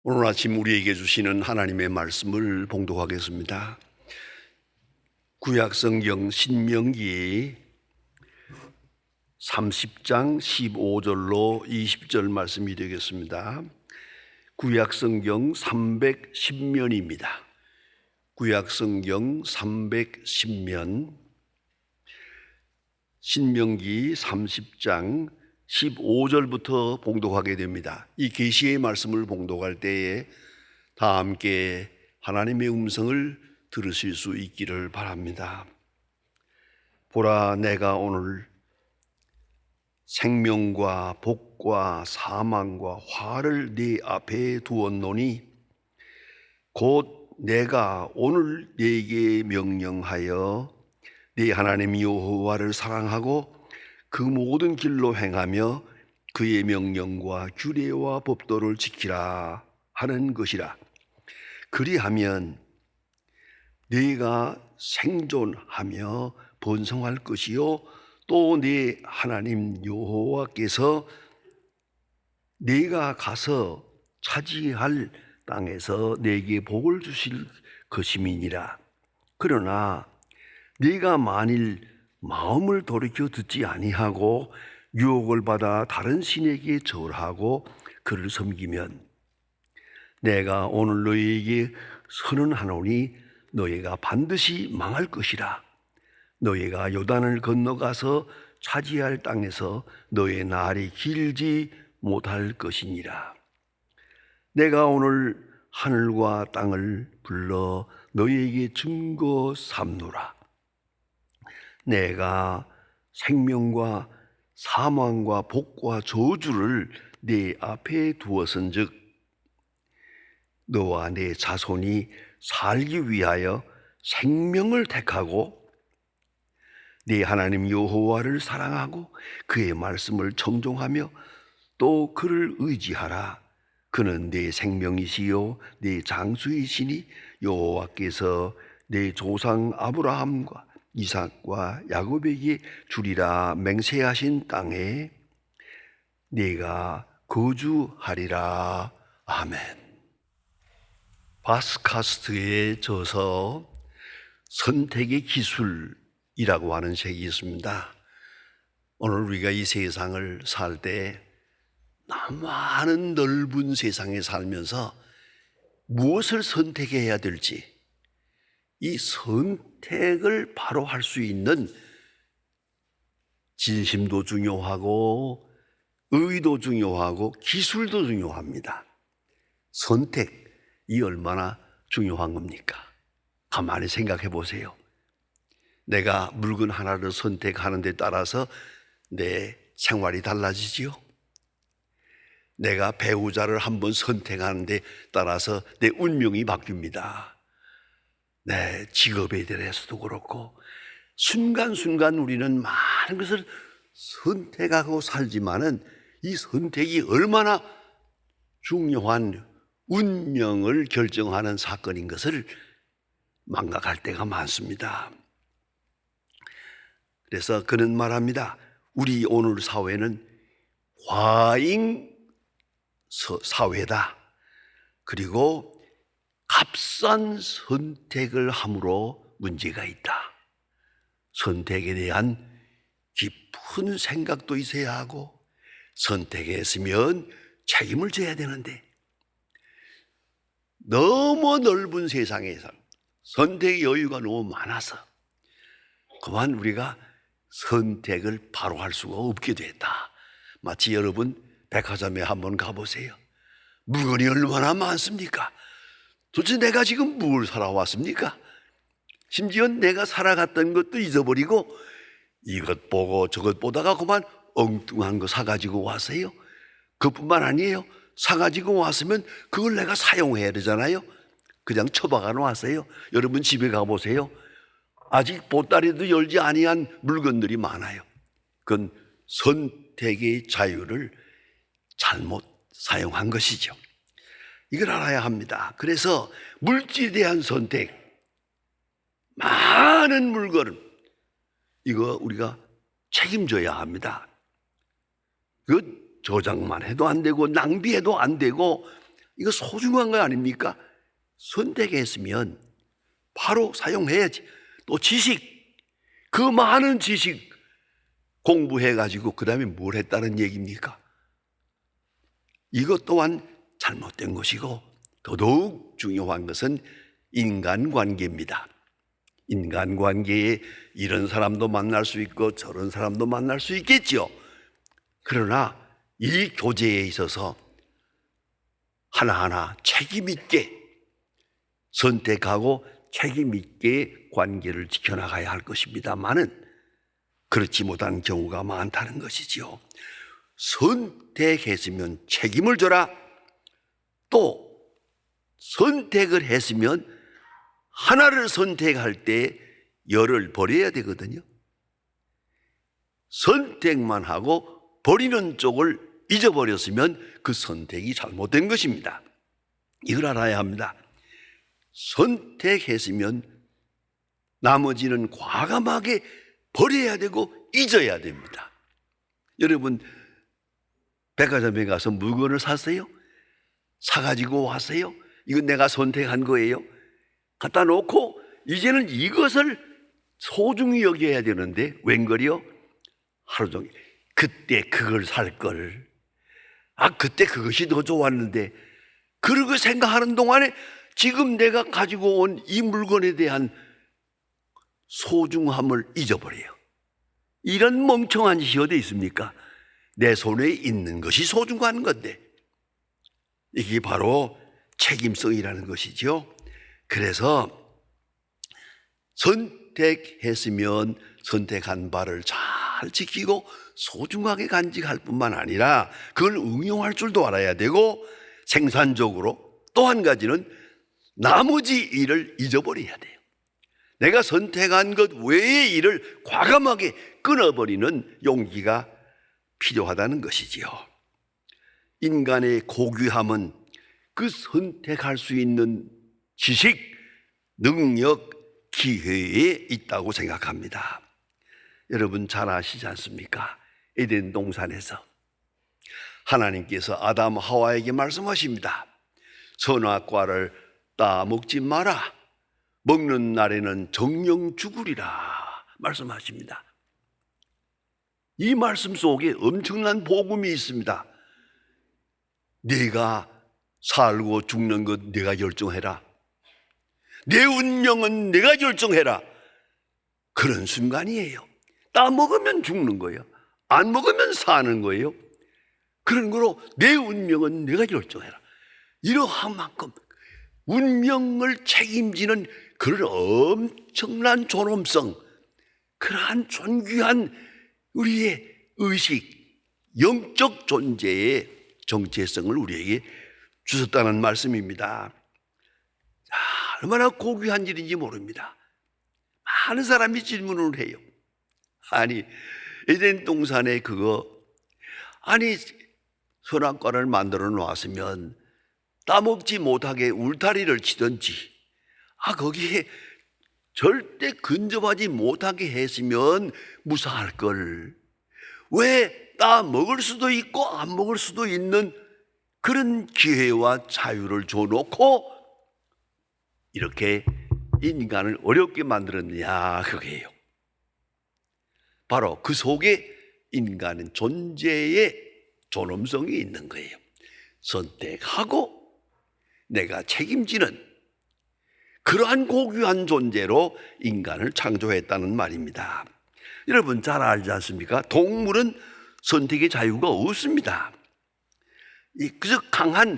오늘 아침 우리에게 주시는 하나님의 말씀을 봉독하겠습니다. 구약성경 신명기 30장 15절로 20절 말씀이 되겠습니다. 구약성경 310면입니다. 구약성경 310면 신명기 30장 15절부터 봉독하게 됩니다. 이 계시의 말씀을 봉독할 때에 다 함께 하나님의 음성을 들으실 수 있기를 바랍니다. 보라, 내가 오늘 생명과 복과 사망과 화를 네 앞에 두었노니 곧 내가 오늘 네게 명령하여 네 하나님 여호와를 사랑하고 그 모든 길로 행하며 그의 명령과 규례와 법도를 지키라 하는 것이라. 그리하면 네가 생존하며 번성할 것이요 또 네 하나님 여호와께서 네가 가서 차지할 땅에서 네게 복을 주실 것임이니라. 그러나 네가 만일 마음을 돌이켜 듣지 아니하고 유혹을 받아 다른 신에게 절하고 그를 섬기면 내가 오늘 너희에게 선언하노니 너희가 반드시 망할 것이라. 너희가 요단을 건너가서 차지할 땅에서 너희 날이 길지 못할 것이니라. 내가 오늘 하늘과 땅을 불러 너희에게 증거 삼노라. 내가 생명과 사망과 복과 저주를 네 앞에 두었은즉 너와 네 자손이 살기 위하여 생명을 택하고 네 하나님 여호와를 사랑하고 그의 말씀을 청종하며 또 그를 의지하라. 그는 네 생명이시요 네 장수이시니 여호와께서 네 조상 아브라함과 이삭과 야곱에게 주리라 맹세하신 땅에 네가 거주하리라. 아멘. 바스카스트에 져서 선택의 기술이라고 하는 책이 있습니다. 오늘 우리가 이 세상을 살 때 많은 넓은 세상에 살면서 무엇을 선택해야 될지 이 선택을 바로 할 수 있는 진심도 중요하고 의도 중요하고 기술도 중요합니다. 선택이 얼마나 중요한 겁니까? 가만히 생각해 보세요. 내가 물건 하나를 선택하는 데 따라서 내 생활이 달라지지요. 내가 배우자를 한번 선택하는 데 따라서 내 운명이 바뀝니다. 내 직업에 대해서도 그렇고 순간순간 우리는 많은 것을 선택하고 살지만은 이 선택이 얼마나 중요한 운명을 결정하는 사건인 것을 망각할 때가 많습니다. 그래서 그는 말합니다. 우리 오늘 사회는 과잉 사회다. 그리고 값싼 선택을 함으로 문제가 있다. 선택에 대한 깊은 생각도 있어야 하고 선택했으면 책임을 져야 되는데 너무 넓은 세상에서 선택의 여유가 너무 많아서 그만 우리가 선택을 바로 할 수가 없게 됐다. 마치 여러분 백화점에 한번 가보세요. 물건이 얼마나 많습니까? 도대체 내가 지금 뭘 사러 왔습니까? 심지어 내가 살아갔던 것도 잊어버리고 이것 보고 저것 보다가 그만 엉뚱한 거 사가지고 왔어요. 그뿐만 아니에요. 사가지고 왔으면 그걸 내가 사용해야 되잖아요. 그냥 처박아 놨어요. 여러분 집에 가보세요. 아직 보따리도 열지 아니한 물건들이 많아요. 그건 선택의 자유를 잘못 사용한 것이죠. 이걸 알아야 합니다. 그래서 물질에 대한 선택, 많은 물건, 이거 우리가 책임져야 합니다. 그 저장만 해도 안 되고 낭비해도 안 되고 이거 소중한 거 아닙니까? 선택했으면 바로 사용해야지. 또 지식, 그 많은 지식 공부해가지고 그 다음에 뭘 했다는 얘기입니까? 이것 또한 잘못된 것이고, 더더욱 중요한 것은 인간관계입니다. 인간관계에 이런 사람도 만날 수 있고 저런 사람도 만날 수 있겠죠. 그러나 이 교제에 있어서 하나하나 책임 있게 선택하고 책임 있게 관계를 지켜나가야 할 것입니다만은 그렇지 못한 경우가 많다는 것이지요. 선택했으면 책임을 져라. 또 선택을 했으면 하나를 선택할 때 열을 버려야 되거든요. 선택만 하고 버리는 쪽을 잊어버렸으면 그 선택이 잘못된 것입니다. 이걸 알아야 합니다. 선택했으면 나머지는 과감하게 버려야 되고 잊어야 됩니다. 여러분, 백화점에 가서 물건을 샀어요? 사가지고 왔어요? 이건 내가 선택한 거예요? 갖다 놓고 이제는 이것을 소중히 여겨야 되는데 웬걸요? 하루 종일 그때 그걸 살 걸, 그때 그것이 더 좋았는데, 그러고 생각하는 동안에 지금 내가 가지고 온 이 물건에 대한 소중함을 잊어버려요. 이런 멍청한 짓이 어디 있습니까? 내 손에 있는 것이 소중한 건데. 이게 바로 책임성이라는 것이죠. 그래서 선택했으면 선택한 바를 잘 지키고 소중하게 간직할 뿐만 아니라 그걸 응용할 줄도 알아야 되고, 생산적으로 또 한 가지는 나머지 일을 잊어버려야 돼요. 내가 선택한 것 외의 일을 과감하게 끊어버리는 용기가 필요하다는 것이지요. 인간의 고귀함은 그 선택할 수 있는 지식, 능력, 기회에 있다고 생각합니다. 여러분 잘 아시지 않습니까? 에덴 동산에서 하나님께서 아담 하와에게 말씀하십니다. 선악과를 따먹지 마라. 먹는 날에는 정령 죽으리라 말씀하십니다. 이 말씀 속에 엄청난 복음이 있습니다. 네가 살고 죽는 것 네가 결정해라. 내 운명은 내가 결정해라. 그런 순간이에요. 따먹으면 죽는 거예요. 안 먹으면 사는 거예요. 그런 거로 내 운명은 내가 결정해라. 이러한 만큼 운명을 책임지는 그런 엄청난 존엄성, 그러한 존귀한 우리의 의식, 영적 존재의 정체성을 우리에게 주셨다는 말씀입니다. 얼마나 고귀한 일인지 모릅니다. 많은 사람이 질문을 해요. 아니, 에덴 동산에 선악과를 만들어 놓았으면 따먹지 못하게 울타리를 치든지, 거기에 절대 근접하지 못하게 했으면 무사할 걸. 왜 따먹을 수도 있고 안 먹을 수도 있는 그런 기회와 자유를 줘놓고 이렇게 인간을 어렵게 만들었느냐, 그게요. 바로 그 속에 인간은 존재의 존엄성이 있는 거예요. 선택하고 내가 책임지는 그러한 고귀한 존재로 인간을 창조했다는 말입니다. 여러분 잘 알지 않습니까? 동물은 선택의 자유가 없습니다. 그저 강한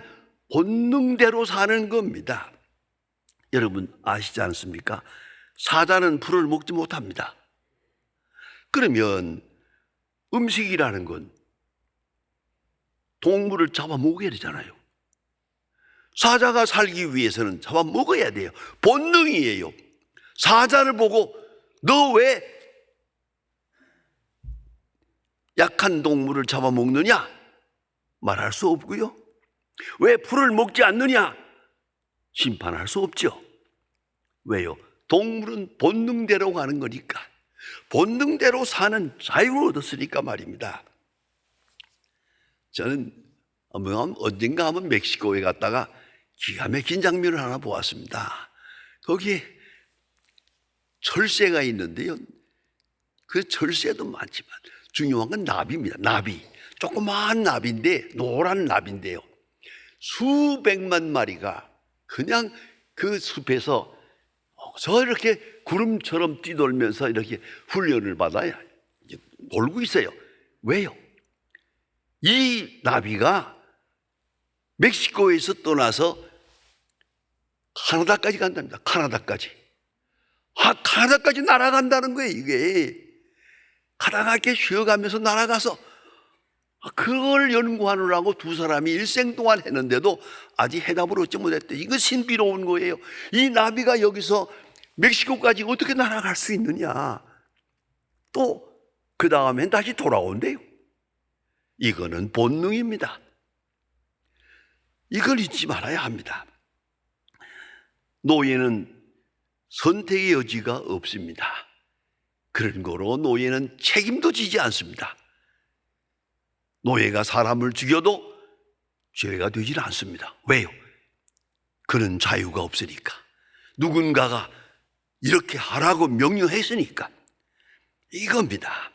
본능대로 사는 겁니다. 여러분 아시지 않습니까? 사자는 풀을 먹지 못합니다. 그러면 음식이라는 건 동물을 잡아먹어야 되잖아요. 사자가 살기 위해서는 잡아먹어야 돼요. 본능이에요. 사자를 보고 너 왜 약한 동물을 잡아먹느냐? 말할 수 없고요. 왜 풀을 먹지 않느냐? 심판할 수 없죠. 왜요? 동물은 본능대로 가는 거니까. 본능대로 사는 자유를 얻었으니까 말입니다. 저는 언젠가 한번 멕시코에 갔다가 기가 막힌 장면을 하나 보았습니다. 거기에 철새가 있는데요. 그 철새도 많지만 중요한 건 나비입니다. 나비. 조그마한 나비인데, 노란 나비인데요. 수백만 마리가 그냥 그 숲에서 저 이렇게 구름처럼 뛰돌면서 이렇게 훈련을 받아야 놀고 있어요. 왜요? 이 나비가 멕시코에서 떠나서 카나다까지 간답니다. 카나다까지. 카나다까지 날아간다는 거예요, 이게. 가다가 이렇게 쉬어가면서 날아가서 그걸 연구하느라고 두 사람이 일생 동안 했는데도 아직 해답을 얻지 못했대. 이거 신비로운 거예요. 이 나비가 여기서 멕시코까지 어떻게 날아갈 수 있느냐. 또 그 다음엔 다시 돌아온대요. 이거는 본능입니다. 이걸 잊지 말아야 합니다. 노예는 선택의 여지가 없습니다. 그런 거로 노예는 책임도 지지 않습니다. 노예가 사람을 죽여도 죄가 되질 않습니다. 왜요? 그는 자유가 없으니까. 누군가가 이렇게 하라고 명령했으니까. 이겁니다.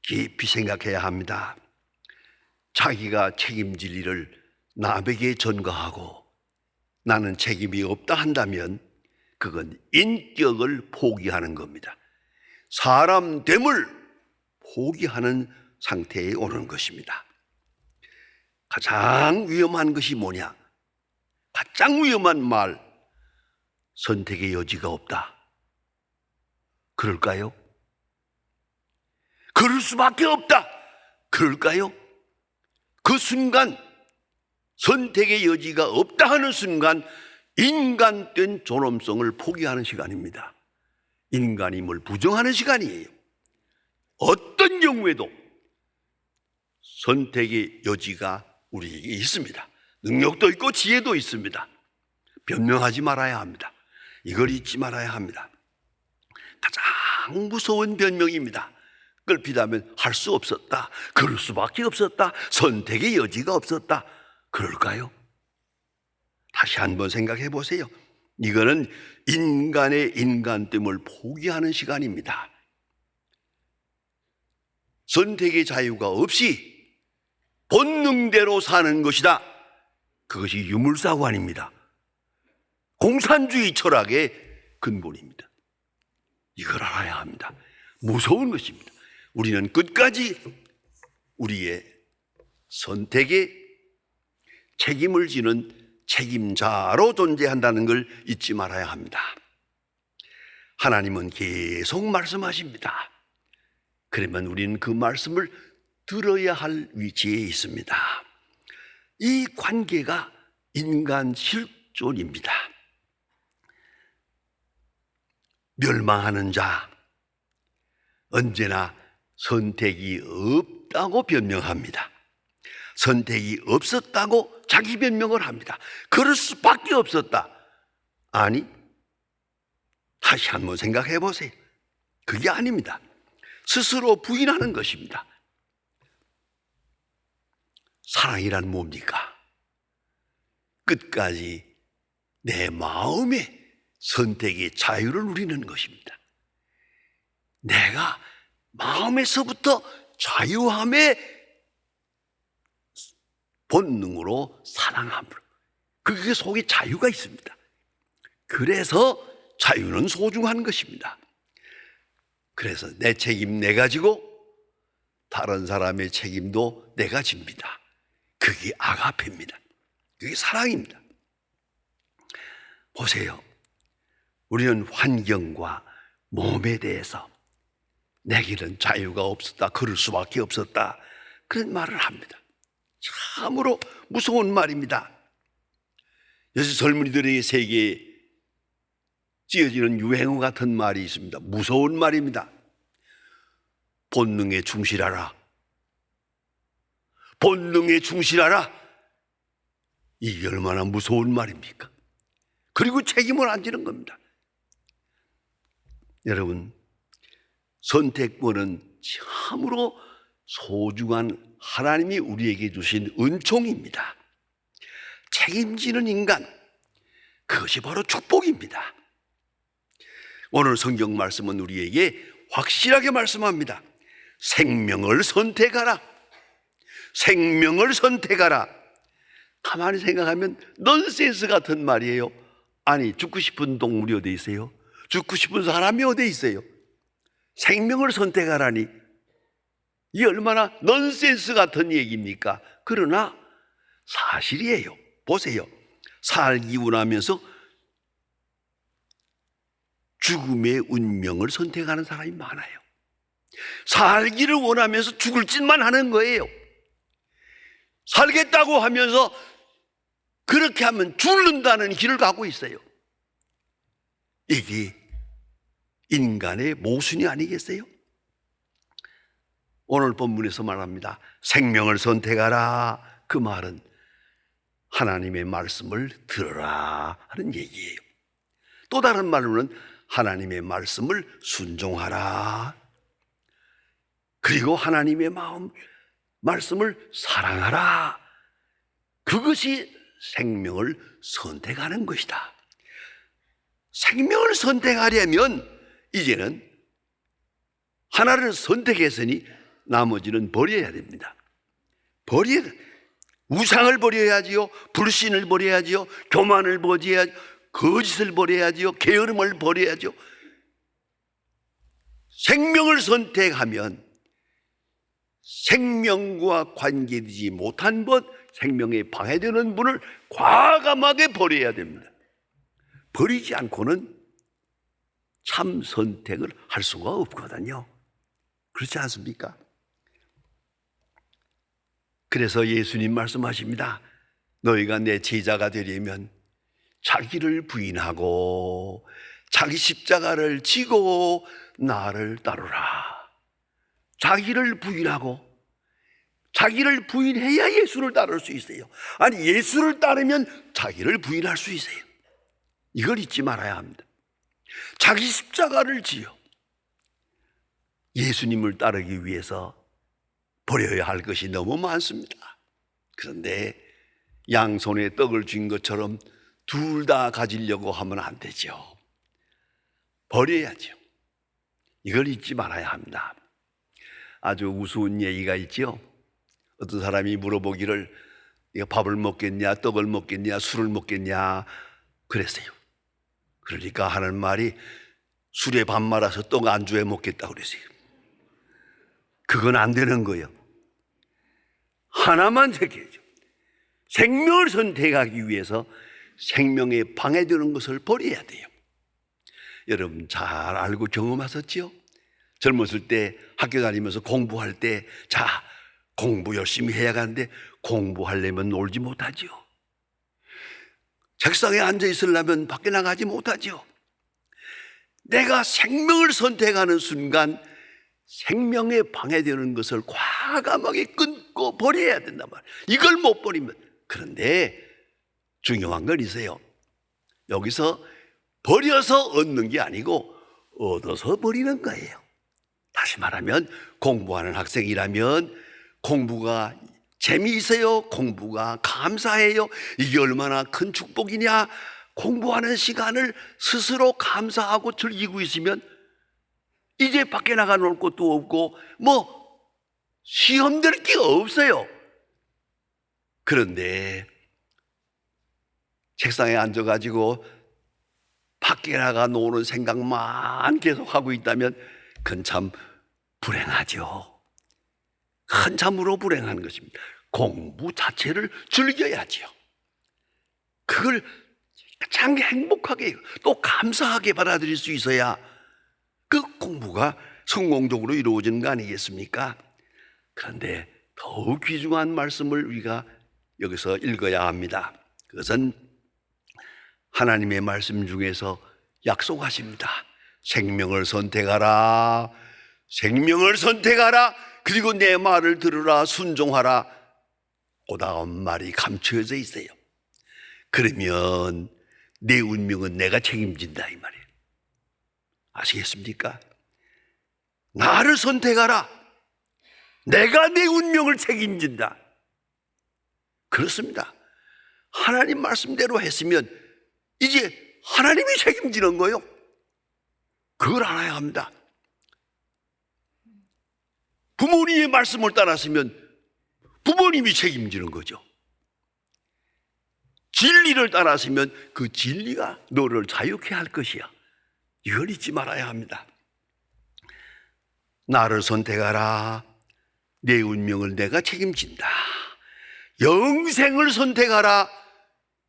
깊이 생각해야 합니다. 자기가 책임질 일을 남에게 전가하고 나는 책임이 없다 한다면 그건 인격을 포기하는 겁니다. 사람됨을 포기하는 상태에 오는 것입니다. 가장 위험한 것이 뭐냐? 가장 위험한 말, 선택의 여지가 없다. 그럴까요? 그럴 수밖에 없다. 그럴까요? 그 순간 선택의 여지가 없다 하는 순간 인간된 존엄성을 포기하는 시간입니다. 인간임을 부정하는 시간이에요. 어떤 경우에도 선택의 여지가 우리에게 있습니다. 능력도 있고 지혜도 있습니다. 변명하지 말아야 합니다. 이걸 잊지 말아야 합니다. 가장 무서운 변명입니다. 끌피다면 할 수 없었다. 그럴 수밖에 없었다. 선택의 여지가 없었다. 그럴까요? 다시 한번 생각해 보세요. 이거는 인간의 인간됨을 포기하는 시간입니다. 선택의 자유가 없이 본능대로 사는 것이다. 그것이 유물사관입니다. 공산주의 철학의 근본입니다. 이걸 알아야 합니다. 무서운 것입니다. 우리는 끝까지 우리의 선택에 책임을 지는 책임자로 존재한다는 걸 잊지 말아야 합니다. 하나님은 계속 말씀하십니다. 그러면 우리는 그 말씀을 들어야 할 위치에 있습니다. 이 관계가 인간 실존입니다. 멸망하는 자, 언제나 선택이 없다고 변명합니다. 선택이 없었다고 자기 변명을 합니다. 그럴 수밖에 없었다. 아니, 다시 한번 생각해 보세요. 그게 아닙니다. 스스로 부인하는 것입니다. 사랑이란 뭡니까? 끝까지 내 마음의 선택의 자유를 누리는 것입니다. 내가 마음에서부터 자유함의 본능으로 사랑함으로, 그게 속에 자유가 있습니다. 그래서 자유는 소중한 것입니다. 그래서 내 책임 내가 지고 다른 사람의 책임도 내가 집니다. 그게 아가페입니다. 그게 사랑입니다. 보세요. 우리는 환경과 몸에 대해서 내게는 자유가 없었다, 그럴 수밖에 없었다, 그런 말을 합니다. 참으로 무서운 말입니다. 요새 젊은이들의 세계에 찌어지는 유행어 같은 말이 있습니다. 무서운 말입니다. 본능에 충실하라. 본능에 충실하라. 이게 얼마나 무서운 말입니까? 그리고 책임을 안 지는 겁니다. 여러분, 선택권은 참으로 소중한 하나님이 우리에게 주신 은총입니다. 책임지는 인간, 그것이 바로 축복입니다. 오늘 성경 말씀은 우리에게 확실하게 말씀합니다. 생명을 선택하라. 생명을 선택하라. 가만히 생각하면 넌센스 같은 말이에요. 아니, 죽고 싶은 동물이 어디 있어요? 죽고 싶은 사람이 어디 있어요? 생명을 선택하라니, 이 얼마나 넌센스 같은 얘기입니까? 그러나 사실이에요. 보세요. 살기 원하면서 죽음의 운명을 선택하는 사람이 많아요. 살기를 원하면서 죽을 짓만 하는 거예요. 살겠다고 하면서 그렇게 하면 죽는다는 길을 가고 있어요. 이게 인간의 모순이 아니겠어요? 오늘 본문에서 말합니다. 생명을 선택하라. 그 말은 하나님의 말씀을 들어라 하는 얘기예요. 또 다른 말로는 하나님의 말씀을 순종하라. 그리고 하나님의 말씀을 사랑하라. 그것이 생명을 선택하는 것이다. 생명을 선택하려면 이제는 하나를 선택했으니 나머지는 버려야 됩니다. 우상을 버려야지요, 불신을 버려야지요, 교만을 버려야지요, 거짓을 버려야지요, 게으름을 버려야죠. 생명을 선택하면 생명과 관계되지 못한 것, 생명에 방해되는 분을 과감하게 버려야 됩니다. 버리지 않고는 참 선택을 할 수가 없거든요. 그렇지 않습니까? 그래서 예수님 말씀하십니다. 너희가 내 제자가 되려면 자기를 부인하고 자기 십자가를 지고 나를 따르라. 자기를 부인하고, 자기를 부인해야 예수를 따를 수 있어요. 아니, 예수를 따르면 자기를 부인할 수 있어요. 이걸 잊지 말아야 합니다. 자기 십자가를 지어 예수님을 따르기 위해서 버려야 할 것이 너무 많습니다. 그런데 양손에 떡을 쥔 것처럼 둘 다 가지려고 하면 안 되죠. 버려야죠. 이걸 잊지 말아야 합니다. 아주 우스운 얘기가 있죠. 어떤 사람이 물어보기를 밥을 먹겠냐, 떡을 먹겠냐, 술을 먹겠냐 그랬어요. 그러니까 하는 말이 술에 밥 말아서 떡 안주에 먹겠다고 그랬어요. 그건 안 되는 거예요. 하나만 택해야죠. 생명을 선택하기 위해서 생명에 방해되는 것을 버려야 돼요. 여러분 잘 알고 경험하셨지요? 젊었을 때 학교 다니면서 공부할 때, 자, 공부 열심히 해야 하는데 공부하려면 놀지 못하지요. 책상에 앉아 있으려면 밖에 나가지 못하지요. 내가 생명을 선택하는 순간 생명에 방해되는 것을 과감하게 끊고 버려야 된단 말이에요. 이걸 못 버리면. 그런데 중요한 건 있어요. 여기서 버려서 얻는 게 아니고 얻어서 버리는 거예요. 다시 말하면 공부하는 학생이라면 공부가 재미있어요? 공부가 감사해요? 이게 얼마나 큰 축복이냐? 공부하는 시간을 스스로 감사하고 즐기고 있으면 이제 밖에 나가 놀 것도 없고 시험 될 게 없어요. 그런데 책상에 앉아가지고 밖에 나가 노는 생각만 계속 하고 있다면 그건 참 불행하죠. 한참으로 불행한 것입니다. 공부 자체를 즐겨야지요. 그걸 가장 행복하게 또 감사하게 받아들일 수 있어야 그 공부가 성공적으로 이루어지는 거 아니겠습니까? 그런데 더욱 귀중한 말씀을 우리가 여기서 읽어야 합니다. 그것은 하나님의 말씀 중에서 약속하십니다. 생명을 선택하라. 생명을 선택하라. 그리고 내 말을 들으라. 순종하라. 그 다음 말이 감춰져 있어요. 그러면 내 운명은 내가 책임진다 이 말이에요. 아시겠습니까? 나를 선택하라. 내가 내 운명을 책임진다. 그렇습니다. 하나님 말씀대로 했으면 이제 하나님이 책임지는 거요. 그걸 알아야 합니다. 부모님의 말씀을 따랐으면 부모님이 책임지는 거죠. 진리를 따랐으면 그 진리가 너를 자유케 할 것이야. 이걸 잊지 말아야 합니다. 나를 선택하라. 내 운명을 내가 책임진다. 영생을 선택하라.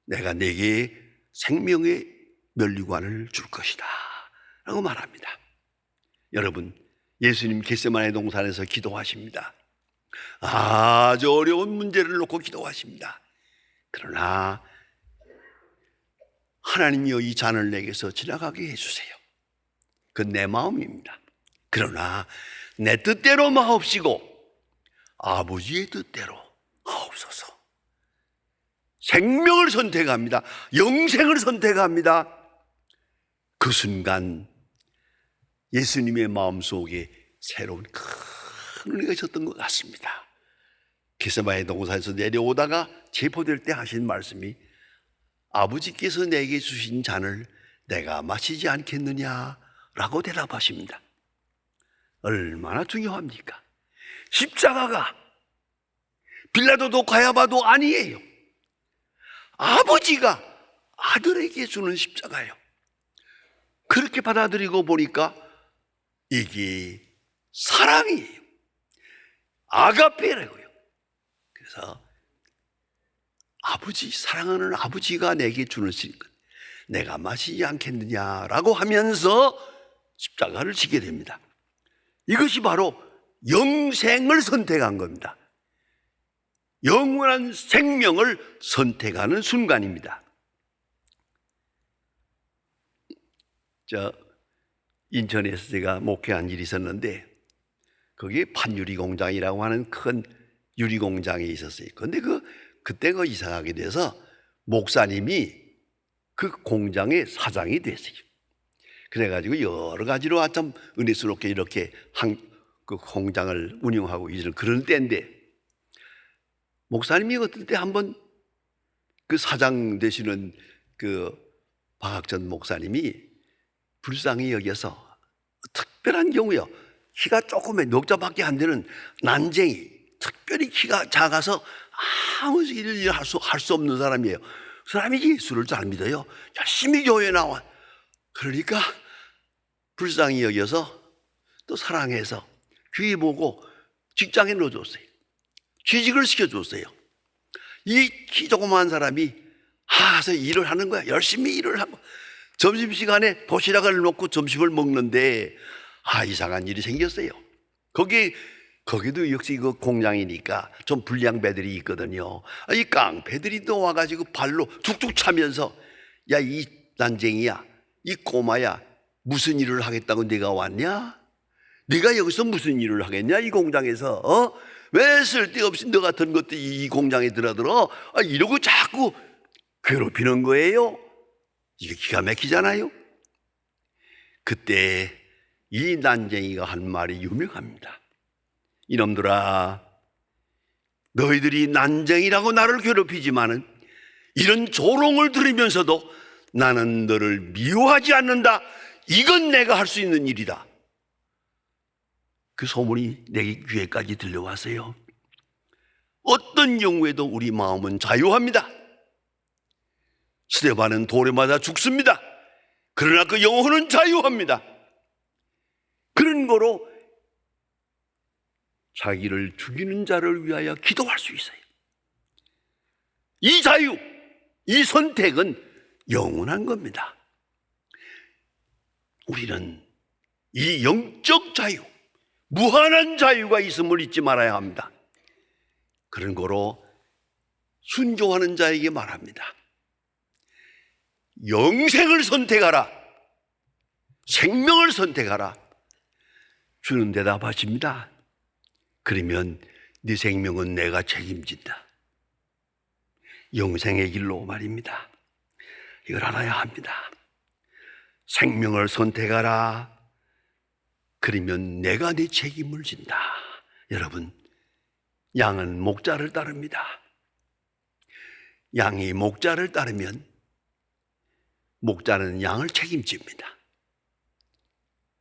내가 내게 생명의 면류관을 줄 것이다 라고 말합니다. 여러분, 예수님 겟세마네 동산에서 기도하십니다. 아주 어려운 문제를 놓고 기도하십니다. 그러나 하나님이여 이 잔을 내게서 지나가게 해주세요. 그건 내 마음입니다. 그러나 내 뜻대로 마옵시고 아버지의 뜻대로 하옵소서. 생명을 선택합니다. 영생을 선택합니다. 그 순간 예수님의 마음속에 새로운 큰 은혜가 있었던 것 같습니다. 겟세마네 동산에서 내려오다가 체포될 때 하신 말씀이 아버지께서 내게 주신 잔을 내가 마시지 않겠느냐라고 대답하십니다. 얼마나 중요합니까? 십자가가 빌라도도 가야바도 아니에요. 아버지가 아들에게 주는 십자가예요. 그렇게 받아들이고 보니까 이게 사랑이에요. 아가페라고요. 그래서 아버지, 사랑하는 아버지가 내게 주는 것 내가 마시지 않겠느냐라고 하면서 십자가를 지게 됩니다. 이것이 바로 영생을 선택한 겁니다. 영원한 생명을 선택하는 순간입니다. 인천에서 제가 목회한 일이 있었는데 거기에 판유리 공장이라고 하는 큰 유리 공장이 있었어요. 그런데 그때 이사하게 돼서 목사님이 그 공장의 사장이 됐어요. 그래가지고 여러 가지로 참 은혜스럽게 이렇게 그 공장을 운영하고 있는 그런 때인데 목사님이 어떤 때 한번 그 사장 되시는 그 박학전 목사님이 불쌍히 여겨서 특별한 경우요. 키가 조금의 넉자밖에 안 되는 난쟁이, 특별히 키가 작아서 아무 일을 할 수 없는 사람이에요. 그 사람이 예수를 잘 믿어요. 열심히 교회에 나와. 그러니까 불쌍히 여겨서 또 사랑해서 귀 보고 직장에 넣어줬어요. 취직을 시켜줬어요. 이 키 조그마한 사람이 가서 일을 하는 거야. 열심히 일을 하고 점심시간에 도시락을 놓고 점심을 먹는데 이상한 일이 생겼어요. 거기도 역시 그 공장이니까 좀 불량 배들이 있거든요. 이 깡패들이 또 와가지고 발로 툭툭 차면서 야, 이 난쟁이야, 이 꼬마야, 무슨 일을 하겠다고 네가 왔냐? 네가 여기서 무슨 일을 하겠냐? 이 공장에서 왜 쓸데없이 너 같은 것들이 이 공장에 들어들어? 이러고 자꾸 괴롭히는 거예요. 이게 기가 막히잖아요. 그때 이 난쟁이가 한 말이 유명합니다. 이놈들아, 너희들이 난쟁이라고 나를 괴롭히지만은 이런 조롱을 들으면서도 나는 너를 미워하지 않는다. 이건 내가 할 수 있는 일이다. 그 소문이 내 귀에까지 들려왔어요. 어떤 경우에도 우리 마음은 자유합니다. 스데반은 돌에 맞아 죽습니다. 그러나 그 영혼은 자유합니다. 그런 거로 자기를 죽이는 자를 위하여 기도할 수 있어요. 이 자유, 이 선택은 영원한 겁니다. 우리는 이 영적 자유, 무한한 자유가 있음을 잊지 말아야 합니다. 그런 거로 순종하는 자에게 말합니다. 영생을 선택하라. 생명을 선택하라. 주는 대답하십니다. 그러면 네 생명은 내가 책임진다. 영생의 길로 말입니다. 이걸 알아야 합니다. 생명을 선택하라. 그러면 내가 네 책임을 진다. 여러분, 양은 목자를 따릅니다. 양이 목자를 따르면 목자는 양을 책임집니다.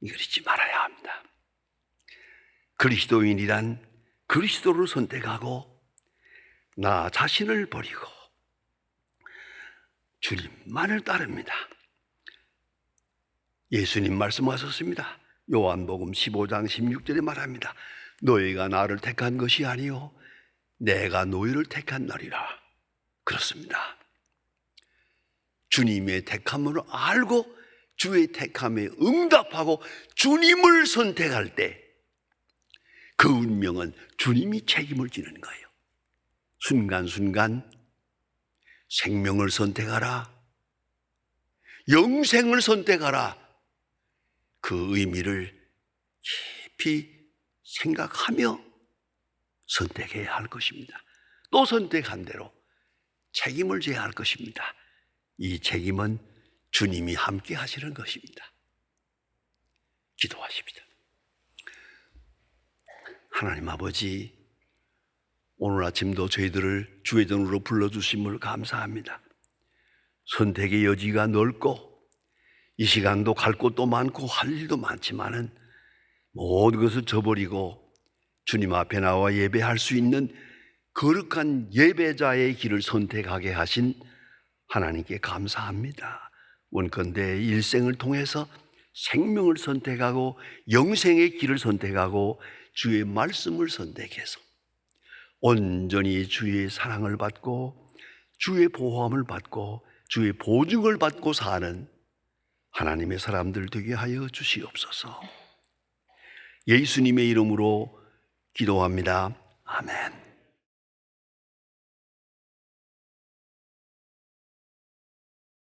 이걸 잊지 말아야 합니다. 그리스도인이란 그리스도를 선택하고 나 자신을 버리고 주님만을 따릅니다. 예수님 말씀하셨습니다. 요한복음 15장 16절에 말합니다. 너희가 나를 택한 것이 아니요 내가 너희를 택한 날이라. 그렇습니다. 주님의 택함을 알고 주의 택함에 응답하고 주님을 선택할 때 그 운명은 주님이 책임을 지는 거예요. 순간순간 생명을 선택하라, 영생을 선택하라, 그 의미를 깊이 생각하며 선택해야 할 것입니다. 또 선택한 대로 책임을 져야 할 것입니다. 이 책임은 주님이 함께 하시는 것입니다. 기도하십시다. 하나님 아버지, 오늘 아침도 저희들을 주의 전으로 불러주심을 감사합니다. 선택의 여지가 넓고 이 시간도 갈 곳도 많고 할 일도 많지만은 모든 것을 저버리고 주님 앞에 나와 예배할 수 있는 거룩한 예배자의 길을 선택하게 하신 하나님께 감사합니다. 원컨대 일생을 통해서 생명을 선택하고 영생의 길을 선택하고 주의 말씀을 선택해서 온전히 주의 사랑을 받고 주의 보호함을 받고 주의 보증을 받고 사는 하나님의 사람들 되게 하여 주시옵소서. 예수님의 이름으로 기도합니다. 아멘.